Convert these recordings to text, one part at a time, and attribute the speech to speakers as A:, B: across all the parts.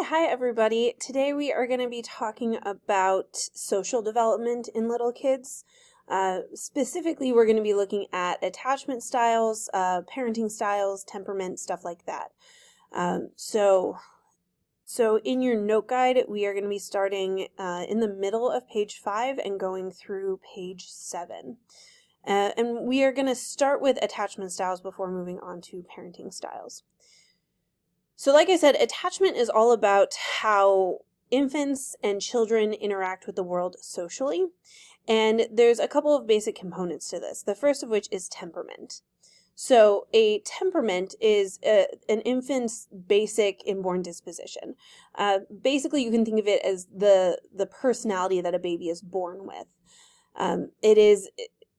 A: Hi everybody. Today we are going to be talking about social development in little kids. Specifically, we're going to be looking at attachment styles, parenting styles, temperament, stuff like that. So in your note guide, we are going to be starting in the middle of page 5 and going through page 7. And we are going to start with attachment styles before moving on to parenting styles. So like I said, attachment is all about how infants and children interact with the world socially. And there's a couple of basic components to this, the first of which is temperament. So a temperament is an infant's basic inborn disposition. Basically, you can think of it as the personality that a baby is born with. It is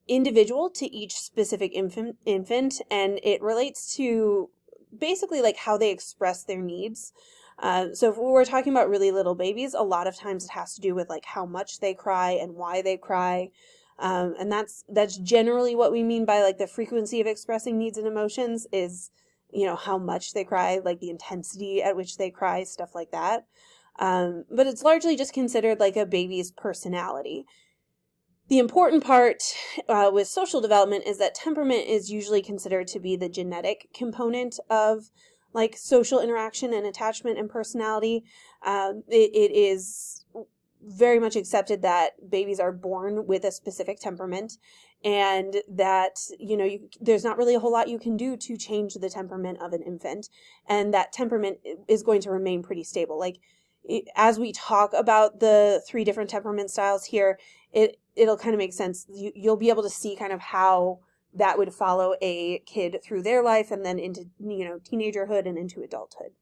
A: individual to each specific infant, and it relates to basically like how they express their needs. So if we're talking about really little babies, a lot of times it has to do with like how much they cry and why they cry. And that's generally what we mean by like the frequency of expressing needs and emotions is, how much they cry, like the intensity at which they cry, stuff like that. But it's largely just considered like a baby's personality. The important part with social development is that temperament is usually considered to be the genetic component of like social interaction and attachment and personality. It is very much accepted that babies are born with a specific temperament and that, there's not really a whole lot you can do to change the temperament of an infant, and that temperament is going to remain pretty stable. Like as we talk about the 3 different temperament styles here, it'll kind of make sense. You'll be able to see kind of how that would follow a kid through their life and then into, teenagerhood and into adulthood.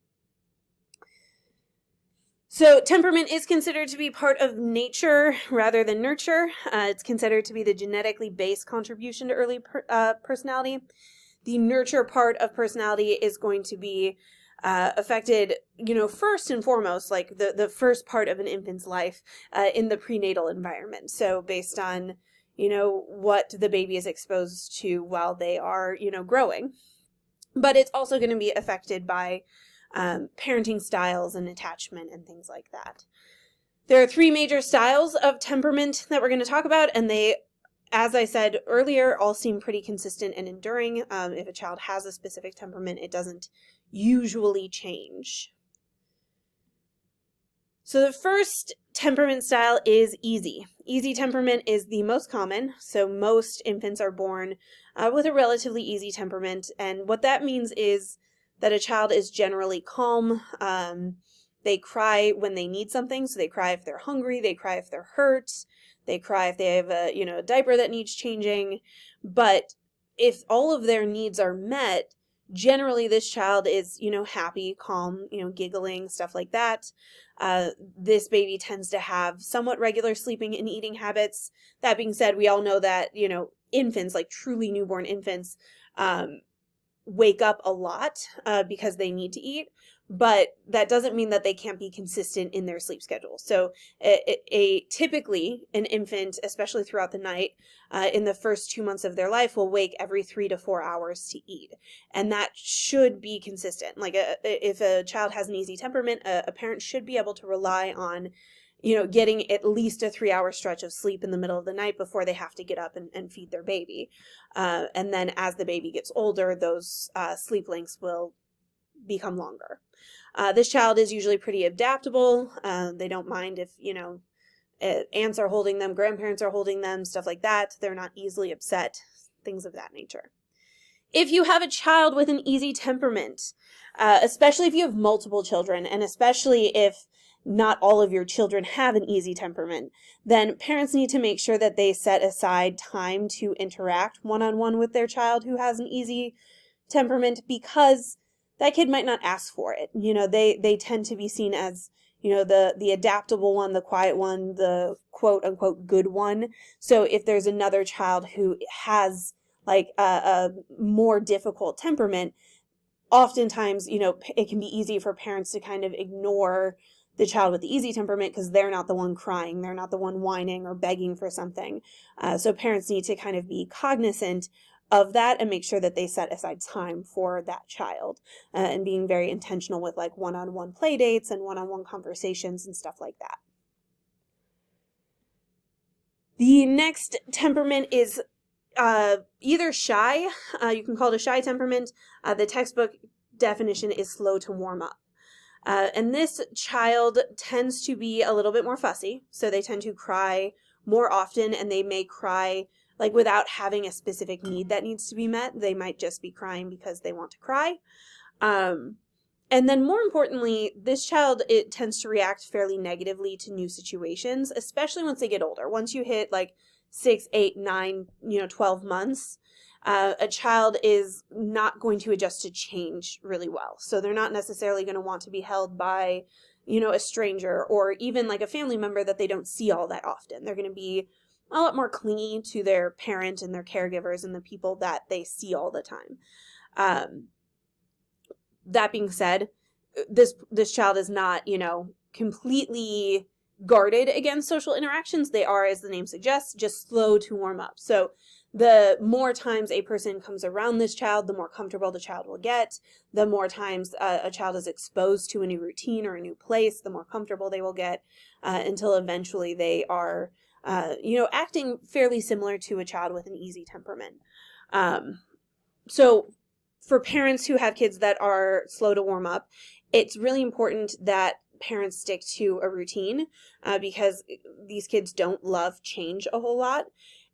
A: So temperament is considered to be part of nature rather than nurture. It's considered to be the genetically based contribution to early personality. The nurture part of personality is going to be affected, first and foremost, like the first part of an infant's life in the prenatal environment. So based on, what the baby is exposed to while they are, growing. But it's also going to be affected by parenting styles and attachment and things like that. There are 3 major styles of temperament that we're going to talk about, and they, as I said earlier, all seem pretty consistent and enduring. If a child has a specific temperament, it doesn't usually change. So the first temperament style is easy. Easy temperament is the most common. So most infants are born with a relatively easy temperament. And what that means is that a child is generally calm. They cry when they need something. So they cry if they're hungry. They cry if they're hurt. They cry if they have a diaper that needs changing. But if all of their needs are met, generally this child is, happy, calm, giggling, stuff like that. This baby tends to have somewhat regular sleeping and eating habits. That being said, we all know that, infants, like truly newborn infants, wake up a lot because they need to eat, but that doesn't mean that they can't be consistent in their sleep schedule. So typically an infant, especially throughout the night, in the first 2 months of their life, will wake every 3 to 4 hours to eat. And that should be consistent. Like if a child has an easy temperament, a parent should be able to rely on getting at least a 3-hour stretch of sleep in the middle of the night before they have to get up and feed their baby. And then as the baby gets older, those sleep lengths will become longer. This child is usually pretty adaptable. They don't mind if, aunts are holding them, grandparents are holding them, stuff like that. They're not easily upset, things of that nature. If you have a child with an easy temperament, especially if you have multiple children, and especially if not all of your children have an easy temperament, then parents need to make sure that they set aside time to interact one-on-one with their child who has an easy temperament, because that kid might not ask for it. They tend to be seen as, the adaptable one, the quiet one, the quote unquote good one. So if there's another child who has like a more difficult temperament, oftentimes, it can be easy for parents to kind of ignore the child with the easy temperament because they're not the one crying. They're not the one whining or begging for something. So parents need to kind of be cognizant of that and make sure that they set aside time for that child, and being very intentional with like one-on-one play dates and one-on-one conversations and stuff like that. The next temperament is either shy. You can call it a shy temperament. The textbook definition is slow to warm up. And this child tends to be a little bit more fussy, so they tend to cry more often, and they may cry like without having a specific need that needs to be met. They might just be crying because they want to cry. And then more importantly, this child, it tends to react fairly negatively to new situations, especially once they get older. Once you hit like 6, 8, 9, 12 months, a child is not going to adjust to change really well. So they're not necessarily going to want to be held by, a stranger or even like a family member that they don't see all that often. They're going to be a lot more clingy to their parent and their caregivers and the people that they see all the time. That being said, this child is not, completely guarded against social interactions. They are, as the name suggests, just slow to warm up. So the more times a person comes around this child, the more comfortable the child will get. The more times a child is exposed to a new routine or a new place, the more comfortable they will get, until eventually they are, acting fairly similar to a child with an easy temperament. So for parents who have kids that are slow to warm up, it's really important that parents stick to a routine, because these kids don't love change a whole lot.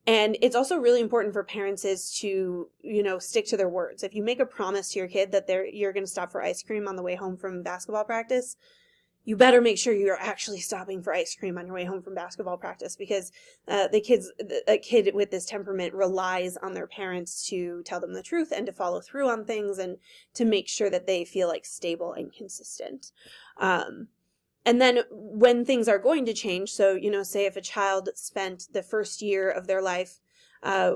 A: And it's also really important for parents is to, stick to their words. If you make a promise to your kid that you're going to stop for ice cream on the way home from basketball practice, you better make sure you're actually stopping for ice cream on your way home from basketball practice, because a kid with this temperament relies on their parents to tell them the truth and to follow through on things and to make sure that they feel like stable and consistent. And then when things are going to change, so, say if a child spent the first year of their life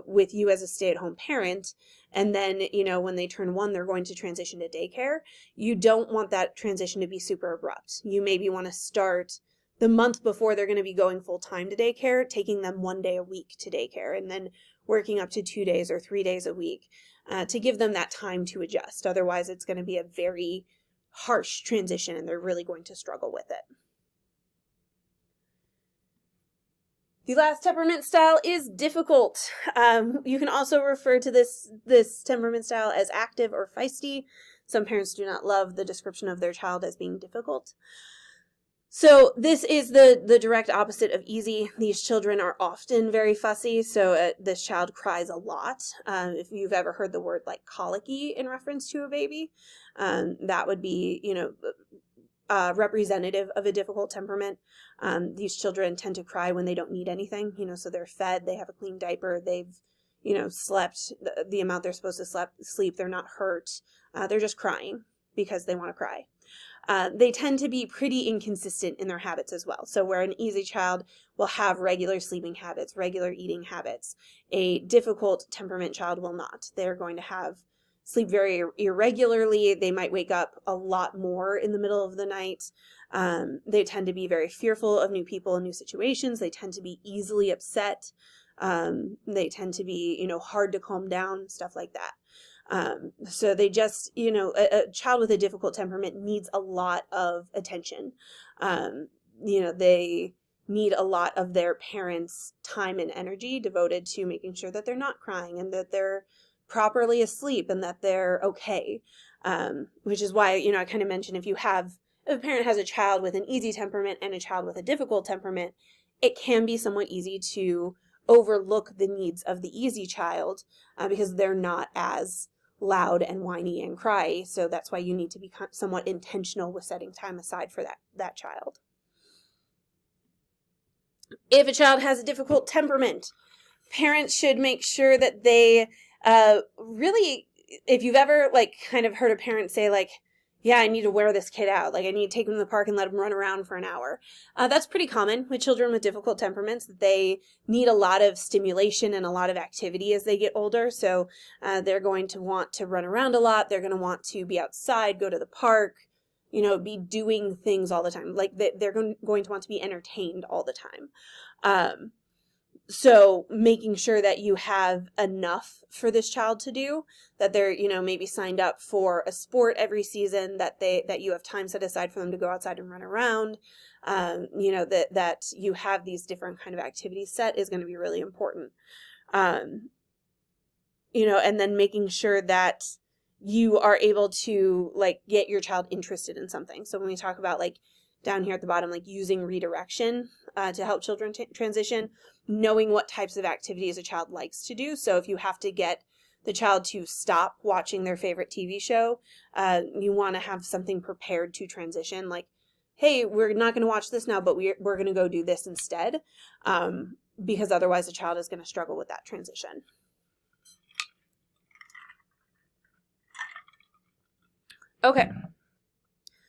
A: with you as a stay-at-home parent, and then, when they turn 1, they're going to transition to daycare. You don't want that transition to be super abrupt. You maybe want to start the month before they're going to be going full-time to daycare, taking them 1 day a week to daycare, and then working up to 2 days or 3 days a week to give them that time to adjust. Otherwise, it's going to be a very harsh transition, and they're really going to struggle with it. The last temperament style is difficult. You can also refer to this temperament style as active or feisty. Some parents do not love the description of their child as being difficult. So this is the direct opposite of easy. These children are often very fussy, so this child cries a lot. If you've ever heard the word like colicky in reference to a baby, that would be, representative of a difficult temperament. These children tend to cry when they don't need anything, so they're fed, they have a clean diaper, they've, slept the amount they're supposed to sleep, they're not hurt, they're just crying because they want to cry. They tend to be pretty inconsistent in their habits as well. So where an easy child will have regular sleeping habits, regular eating habits, a difficult temperament child will not. They're going to sleep very irregularly. They might wake up a lot more in the middle of the night. They tend to be very fearful of new people and new situations. They tend to be easily upset. They tend to be, hard to calm down, stuff like that. So they just, a child with a difficult temperament needs a lot of attention. They need a lot of their parents' time and energy devoted to making sure that they're not crying and that they're properly asleep and that they're okay. Which is why, I kind of mentioned if a parent has a child with an easy temperament and a child with a difficult temperament, it can be somewhat easy to overlook the needs of the easy child because they're not as loud and whiny and cry. So that's why you need to be somewhat intentional with setting time aside for that child. If a child has a difficult temperament, parents should make sure that they really, if you've ever kind of heard a parent say yeah, I need to wear this kid out. I need to take them to the park and let them run around for an hour. That's pretty common with children with difficult temperaments, that they need a lot of stimulation and a lot of activity as they get older. So they're going to want to run around a lot. They're going to want to be outside, go to the park, be doing things all the time. They're going to want to be entertained all the time. So making sure that you have enough for this child to do, that they're, maybe signed up for a sport every season, that you have time set aside for them to go outside and run around, that you have these different kind of activities set is going to be really important. And then making sure that you are able to get your child interested in something. So when we talk about down here at the bottom, using redirection to help children transition, knowing what types of activities a child likes to do. So if you have to get the child to stop watching their favorite TV show, you want to have something prepared to transition, hey, we're not going to watch this now, but we're going to go do this instead, because otherwise the child is going to struggle with that transition. Okay,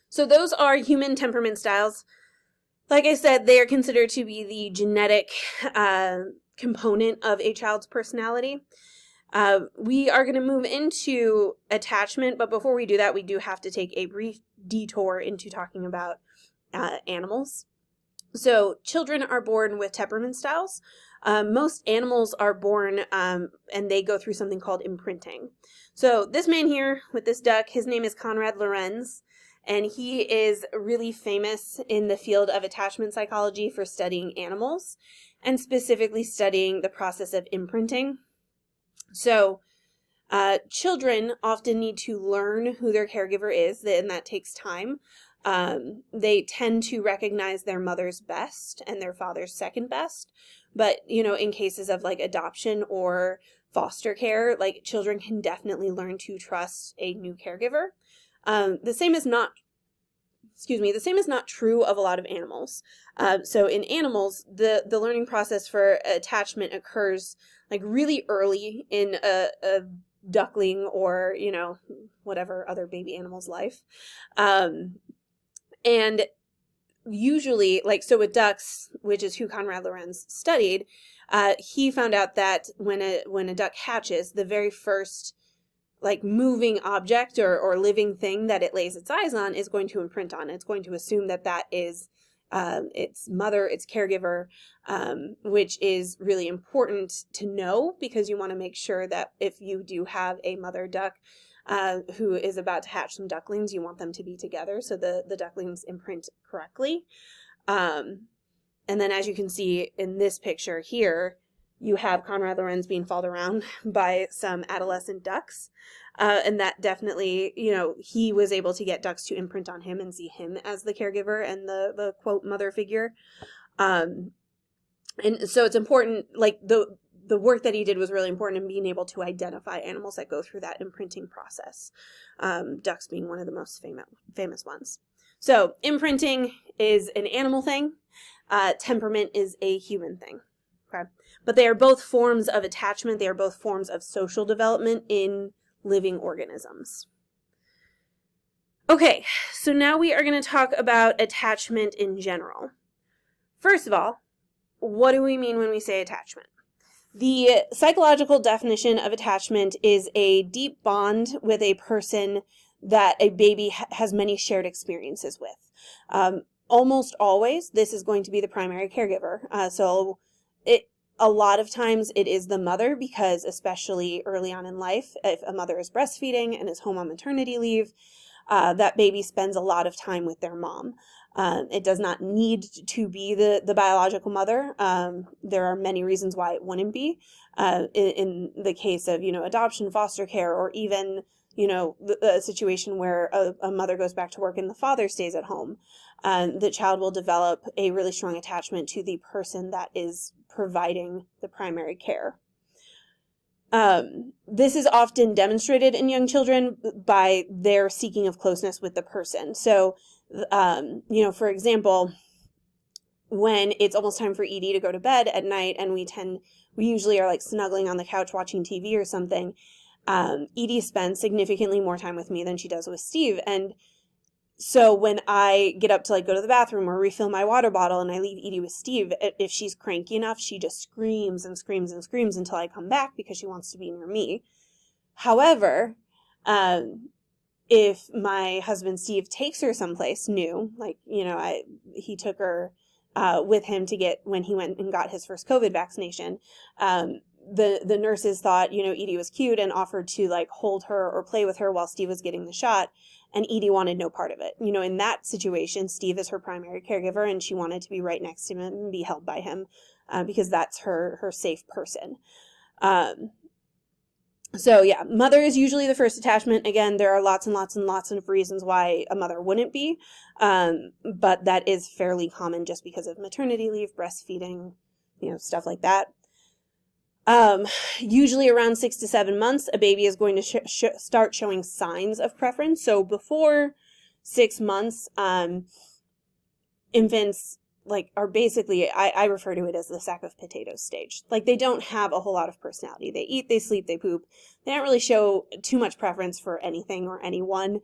A: so those are human temperament styles. Like I said, they are considered to be the genetic component of a child's personality. We are going to move into attachment, but before we do that, we do have to take a brief detour into talking about animals. So children are born with temperament styles. Most animals are born and they go through something called imprinting. So this man here with this duck, his name is Konrad Lorenz. And he is really famous in the field of attachment psychology for studying animals and specifically studying the process of imprinting. So children often need to learn who their caregiver is, and that takes time. They tend to recognize their mother's best and their father's second best. But, in cases of adoption or foster care, children can definitely learn to trust a new caregiver. The same is not true of a lot of animals. So in animals, the learning process for attachment occurs really early in a duckling or, whatever other baby animal's life. And usually, so with ducks, which is who Konrad Lorenz studied, he found out that when a duck hatches, the very first moving object or living thing that it lays its eyes on is going to imprint on. It's going to assume that is its mother, its caregiver, which is really important to know, because you want to make sure that if you do have a mother duck who is about to hatch some ducklings, you want them to be together so the ducklings imprint correctly. And then as you can see in this picture here, you have Konrad Lorenz being followed around by some adolescent ducks. And that definitely, he was able to get ducks to imprint on him and see him as the caregiver and the quote mother figure. And so it's important, the work that he did was really important in being able to identify animals that go through that imprinting process. Ducks being one of the most famous ones. So imprinting is an animal thing. Temperament is a human thing. Okay. But they are both forms of attachment. They are both forms of social development in living organisms. Okay, so now we are going to talk about attachment in general. First of all, what do we mean when we say attachment? The psychological definition of attachment is a deep bond with a person that a baby has many shared experiences with. Almost always, this is going to be the primary caregiver. A lot of times it is the mother, because especially early on in life, if a mother is breastfeeding and is home on maternity leave, that baby spends a lot of time with their mom. It does not need to be the biological mother. There are many reasons why it wouldn't be. In the case of, adoption, foster care, or even, the situation where a mother goes back to work and the father stays at home. The child will develop a really strong attachment to the person that is providing the primary care. This is often demonstrated in young children by their seeking of closeness with the person. So, for example, when it's almost time for Edie to go to bed at night, and we usually are snuggling on the couch watching TV or something, Edie spends significantly more time with me than she does with Steve. And so when I get up to go to the bathroom or refill my water bottle and I leave Edie with Steve, if she's cranky enough, she just screams and screams and screams until I come back because she wants to be near me. However, if my husband Steve takes her someplace new, he took her with him to get when he went and got his first COVID vaccination. The nurses thought, Edie was cute and offered to like hold her or play with her while Steve was getting the shot. And Edie wanted no part of it. In that situation, Steve is her primary caregiver and she wanted to be right next to him and be held by him because that's her safe person. So yeah, mother is usually the first attachment. Again, there are lots and lots and lots of reasons why a mother wouldn't be. But that is fairly common just because of maternity leave, breastfeeding, stuff like that. Usually around 6 to 7 months, a baby is going to start showing signs of preference. So before 6 months, infants are basically, I refer to it as the sack of potatoes stage. They don't have a whole lot of personality. They eat, they sleep, they poop. They don't really show too much preference for anything or anyone.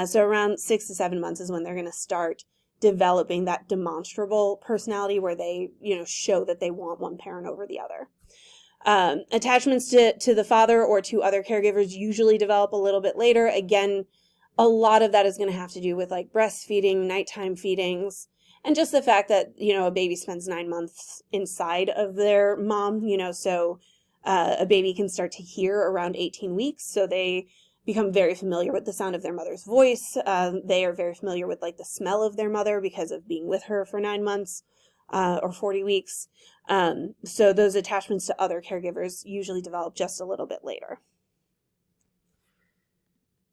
A: So around 6 to 7 months is when they're going to start developing that demonstrable personality where they, show that they want one parent over the other. Attachments to the father or to other caregivers usually develop a little bit later. Again, a lot of that is going to have to do with breastfeeding, nighttime feedings, and just the fact that, a baby spends 9 months inside of their mom, so a baby can start to hear around 18 weeks. So they become very familiar with the sound of their mother's voice. They are very familiar with the smell of their mother because of being with her for 9 months. Or 40 weeks. So those attachments to other caregivers usually develop just a little bit later.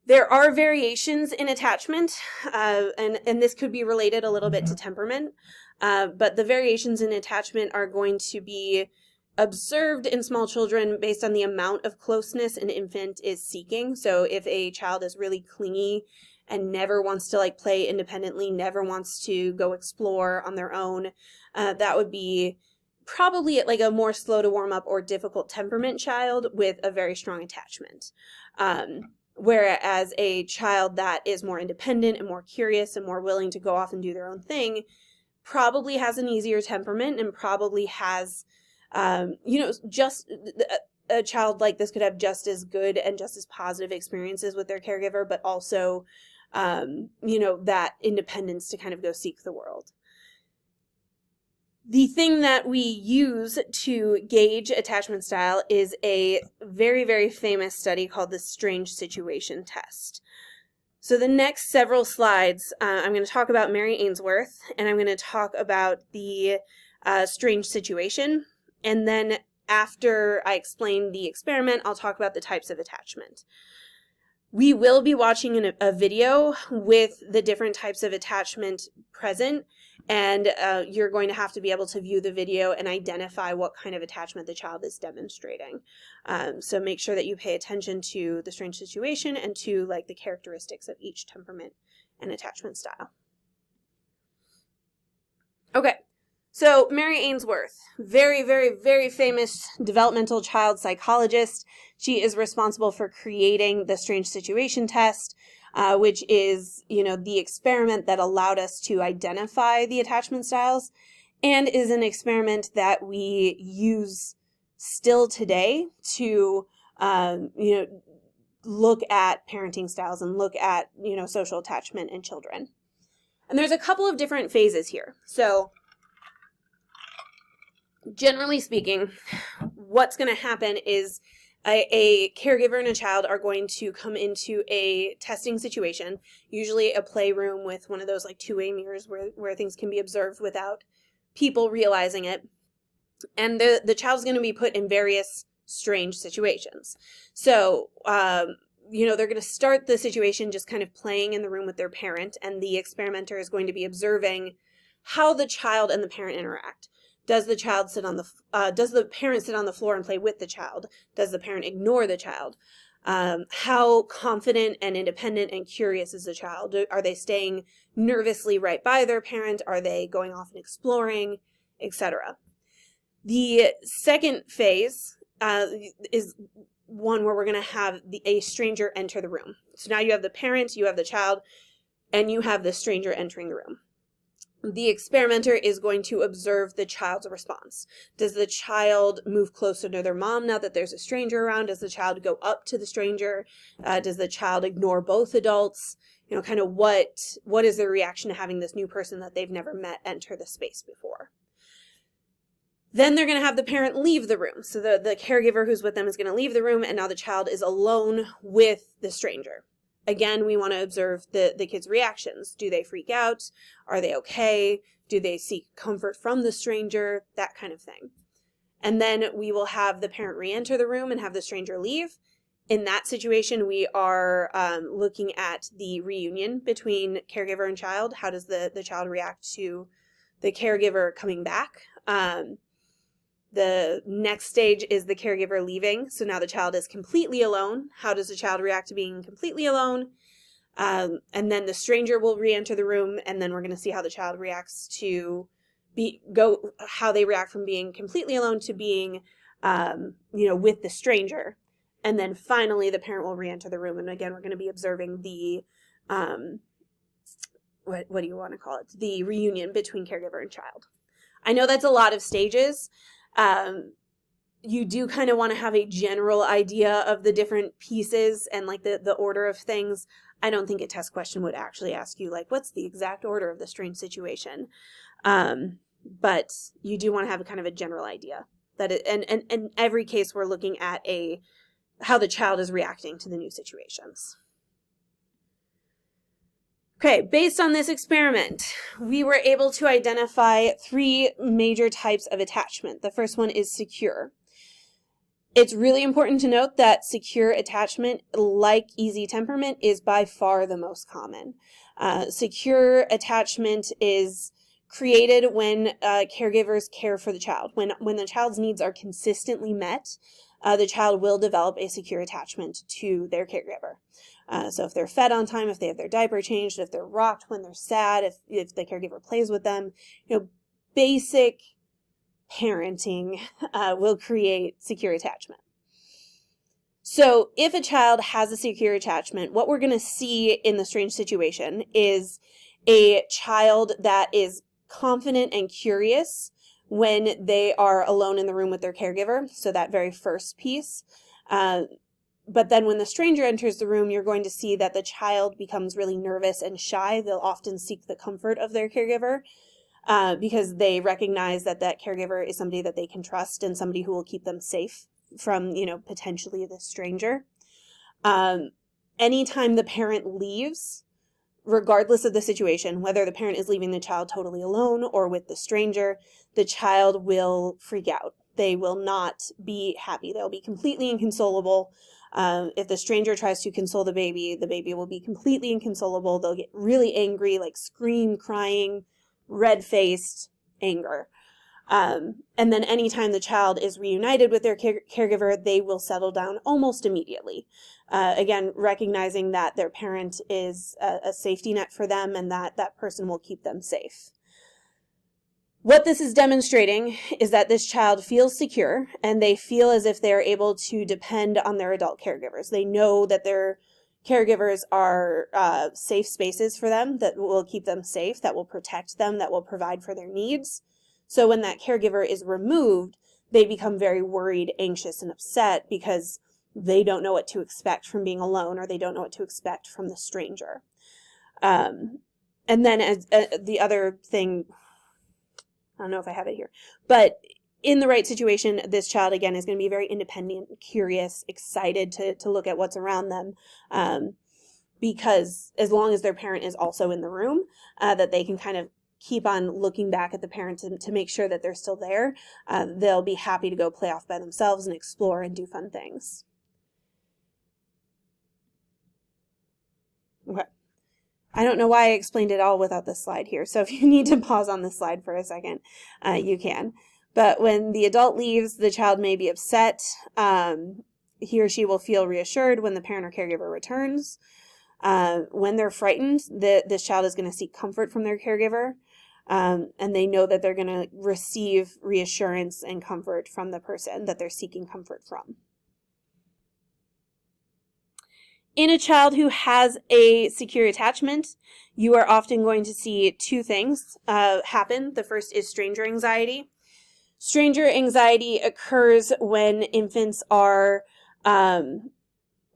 A: There are variations in attachment, and this could be related a little bit to temperament, but the variations in attachment are going to be observed in small children based on the amount of closeness an infant is seeking. So if a child is really clingy and never wants to play independently, never wants to go explore on their own, that would be probably at a more slow to warm up or difficult temperament child with a very strong attachment. Whereas a child that is more independent and more curious and more willing to go off and do their own thing probably has an easier temperament and probably has, just a child like this could have just as good and just as positive experiences with their caregiver, but also, that independence to kind of go seek the world. The thing that we use to gauge attachment style is a very, very famous study called the Strange Situation Test. So the next several slides, I'm going to talk about Mary Ainsworth, and I'm going to talk about the strange situation. And then after I explain the experiment, I'll talk about the types of attachment. We will be watching a video with the different types of attachment present, and you're going to have to be able to view the video and identify what kind of attachment the child is demonstrating. So make sure that you pay attention to the strange situation and to the characteristics of each temperament and attachment style. Okay. So Mary Ainsworth, very, very, very famous developmental child psychologist. She is responsible for creating the Strange Situation Test, which is, the experiment that allowed us to identify the attachment styles, and is an experiment that we use still today to, look at parenting styles and look at, social attachment in children. And there's a couple of different phases here. So generally speaking, what's going to happen is a caregiver and a child are going to come into a testing situation, usually a playroom with one of those two-way mirrors where things can be observed without people realizing it. And the child's going to be put in various strange situations. So, they're going to start the situation just kind of playing in the room with their parent, and the experimenter is going to be observing how the child and the parent interact. Does the child does the parent sit on the floor and play with the child? Does the parent ignore the child? How confident and independent and curious is the child? Are they staying nervously right by their parent? Are they going off and exploring, etc.? The second phase is one where we're going to have a stranger enter the room. So now you have the parent, you have the child, and you have the stranger entering the room. The experimenter is going to observe the child's response. Does the child move closer to their mom now that there's a stranger around? Does the child go up to the stranger? Does the child ignore both adults? Kind of what is their reaction to having this new person that they've never met enter the space before? Then they're going to have the parent leave the room. So the caregiver who's with them is going to leave the room, and now the child is alone with the stranger. Again, we want to observe the kids' reactions. Do they freak out? Are they okay? Do they seek comfort from the stranger? That kind of thing. And then we will have the parent re-enter the room and have the stranger leave. In that situation, we are looking at the reunion between caregiver and child. How does the child react to the caregiver coming back? The next stage is the caregiver leaving. So now the child is completely alone. How does the child react to being completely alone? And then the stranger will re-enter the room, and then we're going to see how the child reacts to how they react from being completely alone to being, with the stranger. And then finally, the parent will re-enter the room, and again, we're going to be observing the, what do you want to call it? The reunion between caregiver and child. I know that's a lot of stages. You do kind of want to have a general idea of the different pieces and like the order of things. I don't think a test question would actually ask you like, what's the exact order of the strange situation? But you do want to have a kind of a general idea that and in every case we're looking at how the child is reacting to the new situations. Okay, based on this experiment, we were able to identify 3 major types of attachment. The first one is secure. It's really important to note that secure attachment, like easy temperament, is by far the most common. Secure attachment is created when caregivers care for the child. When the child's needs are consistently met, the child will develop a secure attachment to their caregiver. So if they're fed on time, if they have their diaper changed, if they're rocked when they're sad, if the caregiver plays with them, basic parenting will create secure attachment. So if a child has a secure attachment, what we're going to see in the strange situation is a child that is confident and curious when they are alone in the room with their caregiver. So that very first piece. But then when the stranger enters the room, you're going to see that the child becomes really nervous and shy. They'll often seek the comfort of their caregiver because they recognize that caregiver is somebody that they can trust and somebody who will keep them safe from, potentially the stranger. Anytime the parent leaves, regardless of the situation, whether the parent is leaving the child totally alone or with the stranger, the child will freak out. They will not be happy. They'll be completely inconsolable. If the stranger tries to console the baby will be completely inconsolable. They'll get really angry, like scream, crying, red-faced anger. And then anytime the child is reunited with their caregiver, they will settle down almost immediately. Again, recognizing that their parent is a safety net for them and that person will keep them safe. What this is demonstrating is that this child feels secure and they feel as if they're able to depend on their adult caregivers. They know that their caregivers are safe spaces for them, that will keep them safe, that will protect them, that will provide for their needs. So when that caregiver is removed, they become very worried, anxious, and upset because they don't know what to expect from being alone or they don't know what to expect from the stranger. And then as the other thing, I don't know if I have it here, but in the right situation, this child, again, is going to be very independent, curious, excited to look at what's around them, because as long as their parent is also in the room, that they can kind of keep on looking back at the parent to make sure that they're still there, they'll be happy to go play off by themselves and explore and do fun things. Okay. I don't know why I explained it all without this slide here, so if you need to pause on this slide for a second, you can. But when the adult leaves, the child may be upset. He or she will feel reassured when the parent or caregiver returns. When they're frightened, this child is going to seek comfort from their caregiver, and they know that they're going to receive reassurance and comfort from the person that they're seeking comfort from. In a child who has a secure attachment, you are often going to see 2 things happen. The first is stranger anxiety. Stranger anxiety occurs when infants are a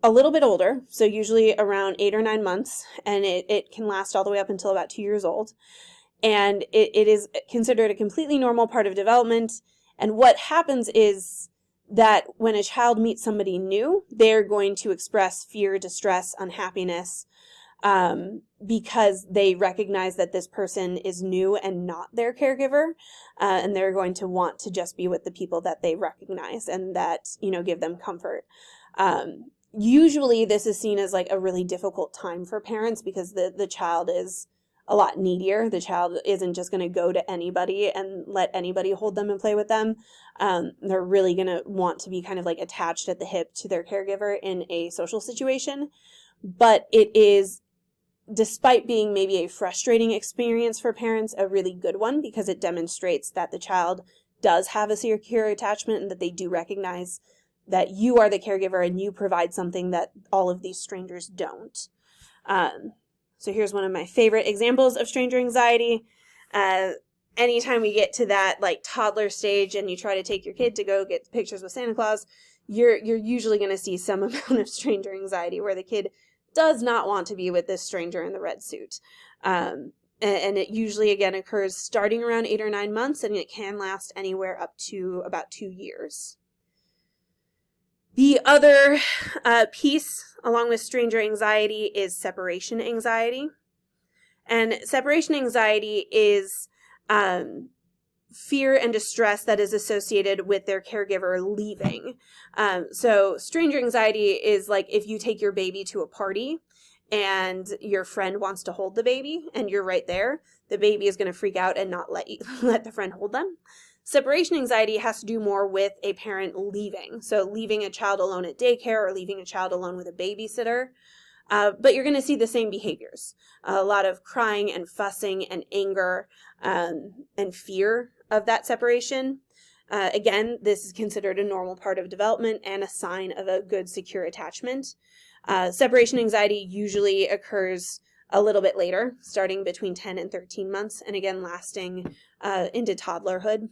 A: little bit older, so usually around 8 or 9 months, and it can last all the way up until about 2 years old. And it is considered a completely normal part of development, And what happens is that when a child meets somebody new, they're going to express fear, distress, unhappiness, because they recognize that this person is new and not their caregiver, and they're going to want to just be with the people that they recognize and that, give them comfort. Usually this is seen as like a really difficult time for parents because the child is a lot needier. The child isn't just going to go to anybody and let anybody hold them and play with them. They're really going to want to be kind of like attached at the hip to their caregiver in a social situation. But it is, despite being maybe a frustrating experience for parents, a really good one because it demonstrates that the child does have a secure attachment and that they do recognize that you are the caregiver and you provide something that all of these strangers don't. So here's one of my favorite examples of stranger anxiety. Anytime we get to that like toddler stage and you try to take your kid to go get pictures with Santa Claus, you're usually going to see some amount of stranger anxiety where the kid does not want to be with this stranger in the red suit. And it usually, again, occurs starting around 8 or 9 months, and it can last anywhere up to about 2 years. The other piece, along with stranger anxiety, is separation anxiety. And separation anxiety is fear and distress that is associated with their caregiver leaving. So stranger anxiety is like if you take your baby to a party and your friend wants to hold the baby and you're right there, the baby is going to freak out and not let the friend hold them. Separation anxiety has to do more with a parent leaving. So leaving a child alone at daycare or leaving a child alone with a babysitter. But you're going to see the same behaviors. A lot of crying and fussing and anger and fear of that separation. Again, this is considered a normal part of development and a sign of a good, secure attachment. Separation anxiety usually occurs a little bit later, starting between 10 and 13 months, and again, lasting into toddlerhood.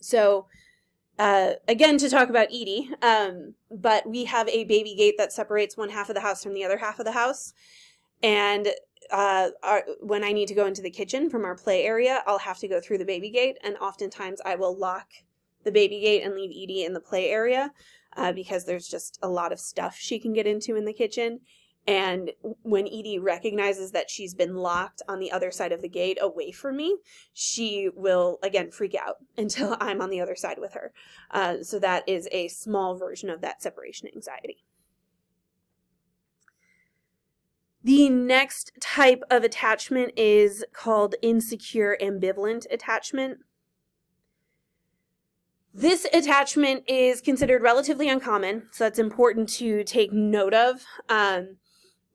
A: So, again, to talk about Edie, but we have a baby gate that separates one half of the house from the other half of the house. And when I need to go into the kitchen from our play area, I'll have to go through the baby gate. And oftentimes I will lock the baby gate and leave Edie in the play area because there's just a lot of stuff she can get into in the kitchen. And when Edie recognizes that she's been locked on the other side of the gate away from me, she will, again, freak out until I'm on the other side with her. So that is a small version of that separation anxiety. The next type of attachment is called insecure ambivalent attachment. This attachment is considered relatively uncommon, so it's important to take note of.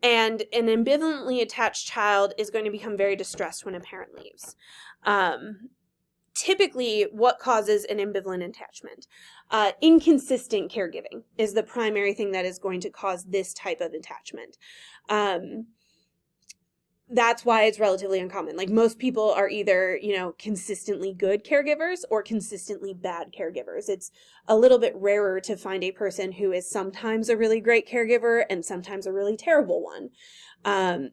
A: And an ambivalently attached child is going to become very distressed when a parent leaves. Typically, what causes an ambivalent attachment? Inconsistent caregiving is the primary thing that is going to cause this type of attachment. That's why it's relatively uncommon. Like most people are either, consistently good caregivers or consistently bad caregivers. It's a little bit rarer to find a person who is sometimes a really great caregiver and sometimes a really terrible one.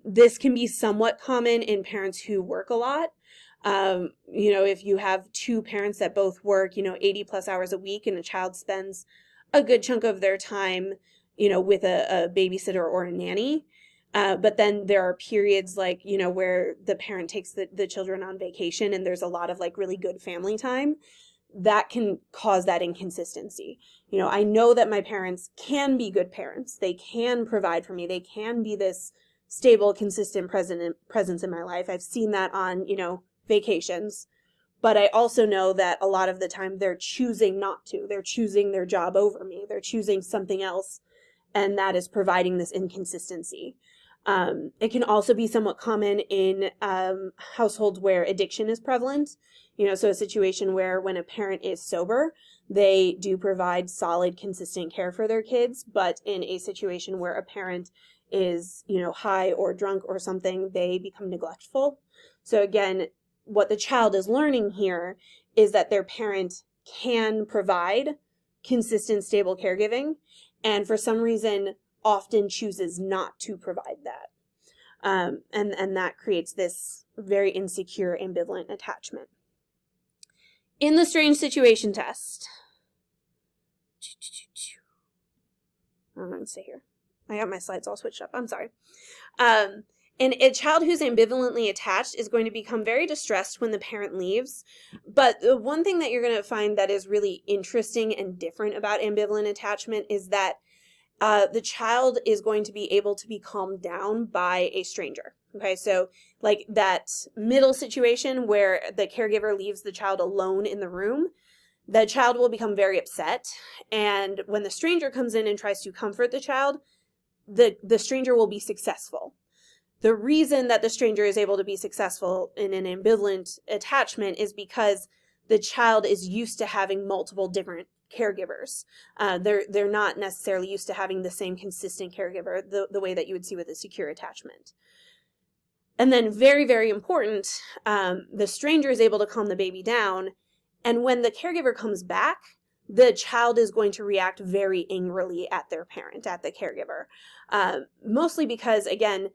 A: This can be somewhat common in parents who work a lot. If you have two parents that both work, 80 plus hours a week and a child spends a good chunk of their time, with a babysitter or a nanny. But then there are periods where the parent takes the children on vacation and there's a lot of really good family time. That can cause that inconsistency. I know that my parents can be good parents. They can provide for me. They can be this stable, consistent presence in my life. I've seen that on, vacations. But I also know that a lot of the time they're choosing not to. They're choosing their job over me. They're choosing something else. And that is providing this inconsistency. It can also be somewhat common in households where addiction is prevalent. So a situation where when a parent is sober, they do provide solid, consistent care for their kids. But in a situation where a parent is, high or drunk or something, they become neglectful. So again, what the child is learning here is that their parent can provide consistent, stable caregiving, and for some reason often chooses not to provide that. And that creates this very insecure, ambivalent attachment. in the strange situation test, I'm going to stay here. I got my slides all switched up. I'm sorry. And a child who's ambivalently attached is going to become very distressed when the parent leaves. But the one thing that you're going to find that is really interesting and different about ambivalent attachment is that the child is going to be able to be calmed down by a stranger. Okay, so like that middle situation where the caregiver leaves the child alone in the room, the child will become very upset. And when the stranger comes in and tries to comfort the child, the stranger will be successful. The reason that the stranger is able to be successful in an ambivalent attachment is because the child is used to having multiple different caregivers. They're not necessarily used to having the same consistent caregiver the way that you would see with a secure attachment. And then very, very important, the stranger is able to calm the baby down. And when the caregiver comes back, the child is going to react very angrily at their parent, at the caregiver. Mostly because, again,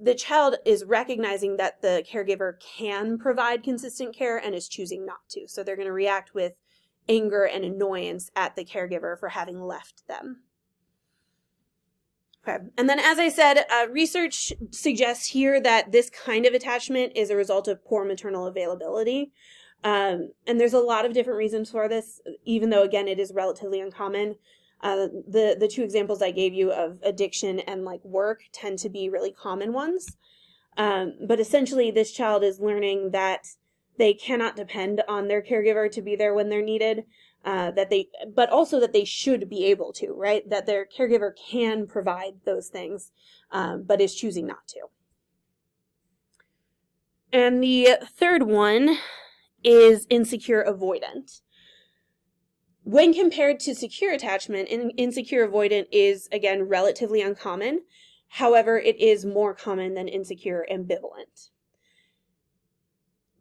A: the child is recognizing that the caregiver can provide consistent care and is choosing not to. So they're going to react with anger and annoyance at the caregiver for having left them. Okay. And then, as I said, research suggests here that this kind of attachment is a result of poor maternal availability. And there's a lot of different reasons for this, even though, again, it is relatively uncommon. The two examples I gave you of addiction and like work tend to be really common ones. But essentially, this child is learning that they cannot depend on their caregiver to be there when they're needed, but also that they should be able to, right? That their caregiver can provide those things, but is choosing not to. And the third one is insecure avoidant. When compared to secure attachment, insecure avoidant is, again, relatively uncommon. However, it is more common than insecure ambivalent.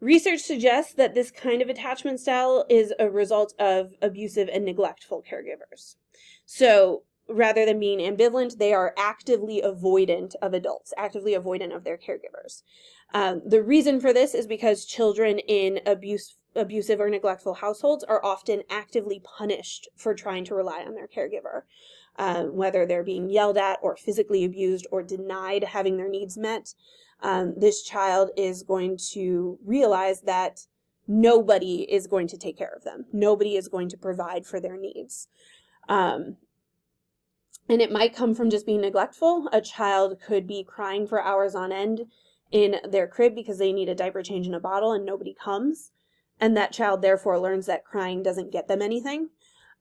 A: Research suggests that this kind of attachment style is a result of abusive and neglectful caregivers. So rather than being ambivalent, they are actively avoidant of adults, actively avoidant of their caregivers. The reason for this is because children in abusive or neglectful households are often actively punished for trying to rely on their caregiver, whether they're being yelled at or physically abused or denied having their needs met. This child is going to realize that nobody is going to take care of them. Nobody is going to provide for their needs. And it might come from just being neglectful. A child could be crying for hours on end in their crib because they need a diaper change in a bottle and nobody comes. And that child therefore learns that crying doesn't get them anything.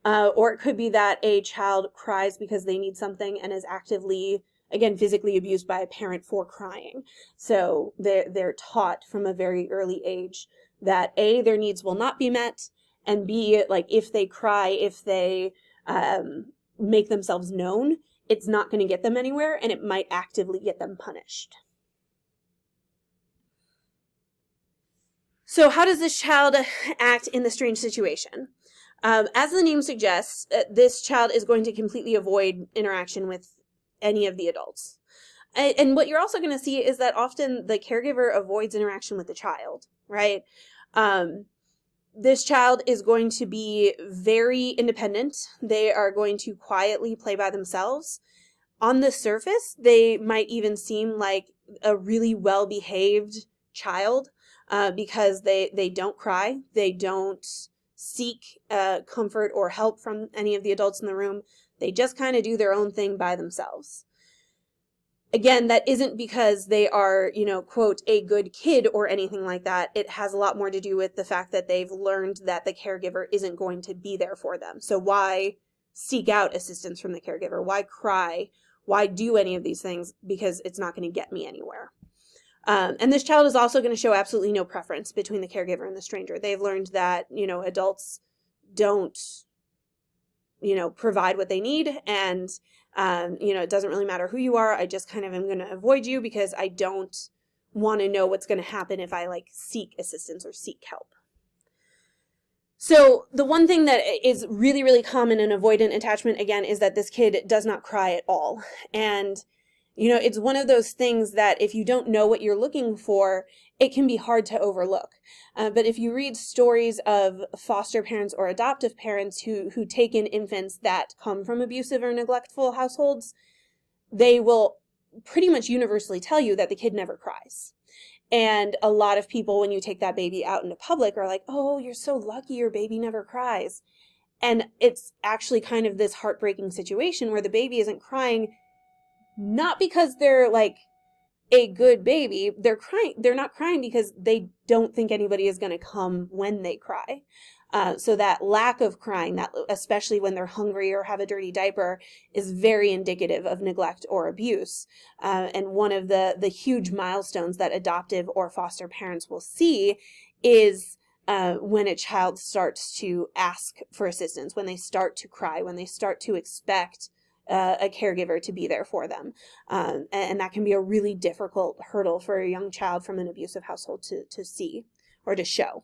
A: Or it could be that a child cries because they need something and is actively, again, physically abused by a parent for crying. So they're taught from a very early age that A, their needs will not be met, and B, like if they cry, if they make themselves known, it's not going to get them anywhere and it might actively get them punished. So how does this child act in the strange situation? As the name suggests, this child is going to completely avoid interaction with any of the adults. And what you're also going to see is that often the caregiver avoids interaction with the child, right? This child is going to be very independent. They are going to quietly play by themselves. On the surface, they might even seem like a really well-behaved child because they don't cry. They don't seek comfort or help from any of the adults in the room. They just kind of do their own thing by themselves. Again, that isn't because they are, quote, a good kid or anything like that. It has a lot more to do with the fact that they've learned that the caregiver isn't going to be there for them. So why seek out assistance from the caregiver? Why cry? Why do any of these things? Because it's not going to get me anywhere. And this child is also going to show absolutely no preference between the caregiver and the stranger. They've learned that, adults don't, provide what they need. And, it doesn't really matter who you are. I just kind of am going to avoid you because I don't want to know what's going to happen if I seek assistance or seek help. So the one thing that is really, really common in avoidant attachment, again, is that this kid does not cry at all. And You know, it's one of those things that if you don't know what you're looking for, it can be hard to overlook. But if you read stories of foster parents or adoptive parents who take in infants that come from abusive or neglectful households, they will pretty much universally tell you that the kid never cries. And a lot of people, when you take that baby out into public, are like, oh, you're so lucky your baby never cries. And it's actually kind of this heartbreaking situation where the baby isn't crying, not because they're like a good baby. They're crying. They're not crying because they don't think anybody is going to come when they cry. So that lack of crying, that especially when they're hungry or have a dirty diaper, is very indicative of neglect or abuse. And one of the huge milestones that adoptive or foster parents will see is when a child starts to ask for assistance, when they start to cry, when they start to expect a caregiver to be there for them. And that can be a really difficult hurdle for a young child from an abusive household to see or to show.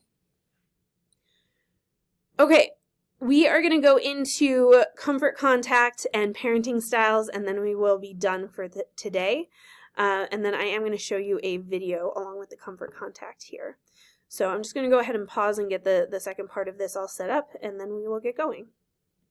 A: Okay, we are going to go into comfort contact and parenting styles, and then we will be done for today. And then I am going to show you a video along with the comfort contact here. So I'm just going to go ahead and pause and get the second part of this all set up, and then we will get going.